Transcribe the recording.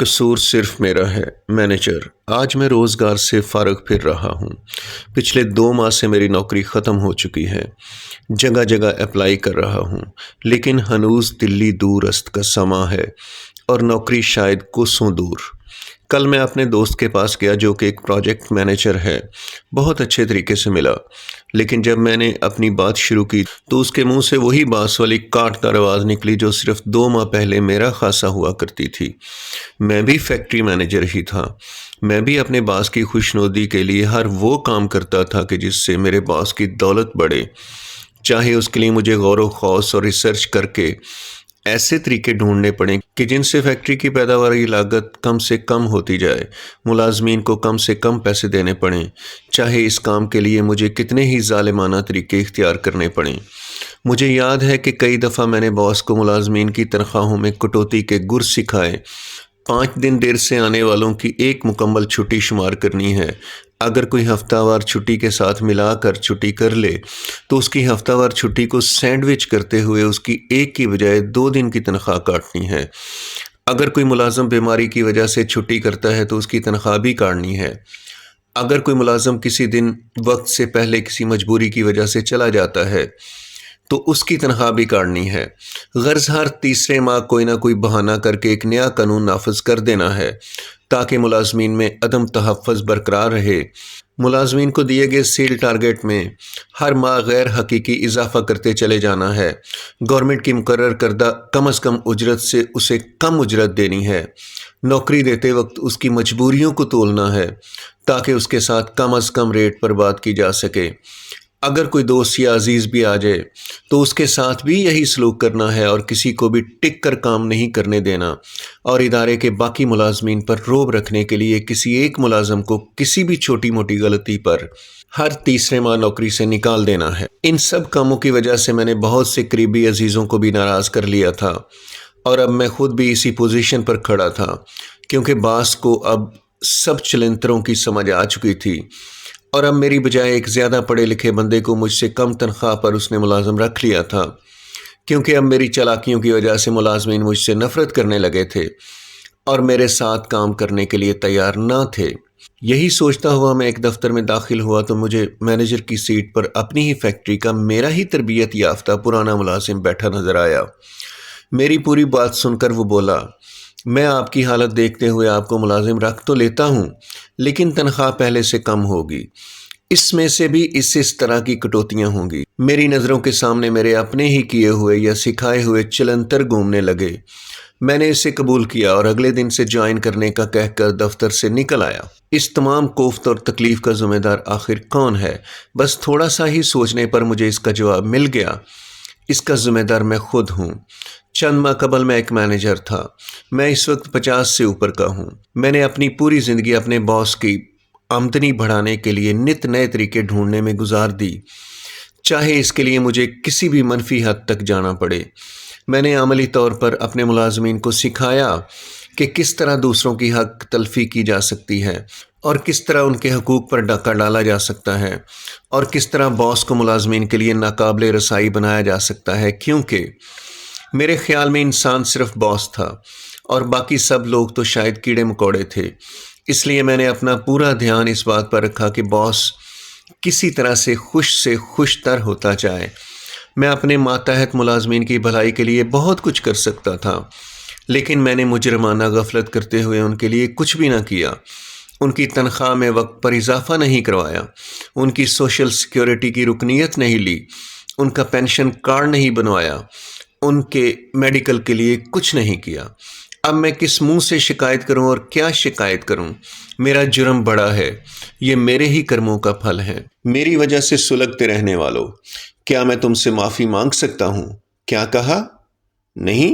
कसूर सिर्फ मेरा है। मैनेजर, आज मैं रोज़गार से फ़ारग फिर रहा हूँ। पिछले 2 माह से मेरी नौकरी ख़त्म हो चुकी है। जगह जगह अप्लाई कर रहा हूँ, लेकिन हनूज़ दिल्ली दूरस्त का समा है और नौकरी शायद कोसों दूर। कल मैं अपने दोस्त के पास गया जो कि एक प्रोजेक्ट मैनेजर है। बहुत अच्छे तरीके से मिला, लेकिन जब मैंने अपनी बात शुरू की तो उसके मुंह से वही बांस वाली काटदार आवाज़ निकली जो सिर्फ 2 माह पहले मेरा खासा हुआ करती थी। मैं भी फैक्ट्री मैनेजर ही था। मैं भी अपने बॉस की खुशनुदी के लिए हर वो काम करता था कि जिससे मेरे बॉस की दौलत बढ़े, चाहे उसके लिए मुझे गौर खौस और रिसर्च करके ऐसे तरीके ढूंढने पड़े कि जिनसे फैक्ट्री की पैदावार की लागत कम से कम होती जाए, मुलाजमीन को कम से कम पैसे देने पड़ें, चाहे इस काम के लिए मुझे कितने ही ज़ालिमाना तरीके इख्तियार करने पड़ें। मुझे याद है कि कई दफ़ा मैंने बॉस को मुलाजमीन की तनख्वाहों में कटौती के गुर सिखाए। 5 दिन देर से आने वालों की एक मुकम्मल छुट्टी शुमार करनी है। अगर कोई हफ्तावार छुट्टी के साथ मिलाकर छुट्टी कर ले तो उसकी हफ्तावार छुट्टी को सैंडविच करते हुए उसकी एक की बजाय 2 दिन की तनख्वाह काटनी है। अगर कोई मुलाजम बीमारी की वजह से छुट्टी करता है तो उसकी तनख्वाह भी काटनी है। अगर कोई मुलाजम किसी दिन वक्त से पहले किसी मजबूरी की वजह से चला जाता है तो उसकी तनख्वाह भी काटनी है। गर्ज हर तीसरे माह कोई ना कोई बहाना करके एक नया कानून नाफिज कर देना है ताकि मुलाजमीन में अदम तहफ़्फ़ुज़ बरकरार रहे। मुलाजमीन को दिए गए सेल टारगेट में हर माह गैर हकीकी इजाफा करते चले जाना है। गवर्नमेंट की मुकर्रर करदा कम अज़ कम उजरत से उसे कम उजरत देनी है। नौकरी देते वक्त उसकी मजबूरियों को तोलना है ताकि उसके साथ कम अज़ कम रेट पर बात की जा सके। अगर कोई दोस्त या अजीज़ भी आ जाए तो उसके साथ भी यही सलूक करना है और किसी को भी टिक कर काम नहीं करने देना और इदारे के बाकी मुलाजमीन पर रोब रखने के लिए किसी एक मुलाजम को किसी भी छोटी मोटी गलती पर हर तीसरे माह नौकरी से निकाल देना है। इन सब कामों की वजह से मैंने बहुत से करीबी अजीज़ों को भी नाराज़ कर लिया था और अब मैं खुद भी इसी पोजीशन पर खड़ा था, क्योंकि बास को अब सब चलंतरों की समझ आ चुकी थी और अब मेरी बजाय एक ज़्यादा पढ़े लिखे बंदे को मुझसे कम तनख्वाह पर उसने मुलाजम रख लिया था, क्योंकि अब मेरी चालाकियों की वजह से मुलाजमीन मुझसे नफ़रत करने लगे थे और मेरे साथ काम करने के लिए तैयार ना थे। यही सोचता हुआ मैं एक दफ़्तर में दाखिल हुआ तो मुझे मैनेजर की सीट पर अपनी ही फैक्ट्री का मेरा ही तरबियत याफ्ता पुराना मुलाजिम बैठा नज़र आया। मेरी पूरी बात सुनकर वो बोला, मैं आपकी हालत देखते हुए आपको मुलाजिम रख तो लेता हूँ, लेकिन तनख्वाह पहले से कम होगी। इसमें से भी इस तरह की कटौतियाँ होंगी। मेरी नज़रों के सामने मेरे अपने ही किए हुए या सिखाए हुए चलंतर घूमने लगे। मैंने इसे कबूल किया और अगले दिन से ज्वाइन करने का कहकर दफ्तर से निकल आया। इस तमाम कोफ्त और तकलीफ़ का ज़िम्मेदार आखिर कौन है? बस थोड़ा सा ही सोचने पर मुझे इसका जवाब मिल गया। इसका ज़िम्मेदार मैं खुद हूँ। चंद माह कबल मैं एक मैनेजर था। मैं इस वक्त 50 से ऊपर का हूँ। मैंने अपनी पूरी ज़िंदगी अपने बॉस की आमदनी बढ़ाने के लिए नित नए तरीके ढूंढने में गुजार दी, चाहे इसके लिए मुझे किसी भी मनफी हद तक जाना पड़े। मैंने अमली तौर पर अपने मुलाजमीन को सिखाया कि किस तरह दूसरों की हक तलफ़ी की जा सकती है और किस तरह उनके हकूक़ पर डाका डाला जा सकता है और किस तरह बॉस को मुलाजमीन के लिए नाकाबिले रसाई बनाया जा सकता है, क्योंकि मेरे ख़्याल में इंसान सिर्फ बॉस था और बाकी सब लोग तो शायद कीड़े मकोड़े थे। इसलिए मैंने अपना पूरा ध्यान इस बात पर रखा कि बॉस किसी तरह से खुश तर होता जाए। मैं अपने मातहत मुलाजमीन की भलाई के लिए बहुत कुछ कर सकता था, लेकिन मैंने मुजरमाना गफलत करते हुए उनके लिए कुछ भी ना किया। उनकी तनख्वाह में वक्त पर इजाफा नहीं करवाया, उनकी सोशल सिक्योरिटी की रुकनीत नहीं ली, उनका पेंशन कार्ड नहीं बनवाया, उनके मेडिकल के लिए कुछ नहीं किया। अब मैं किस मुंह से शिकायत करूं और क्या शिकायत करूं? मेरा जुर्म बड़ा है, ये मेरे ही कर्मों का फल है। मेरी वजह से सुलगते रहने वालों, क्या मैं तुमसे माफ़ी मांग सकता हूं? क्या कहा? नहीं?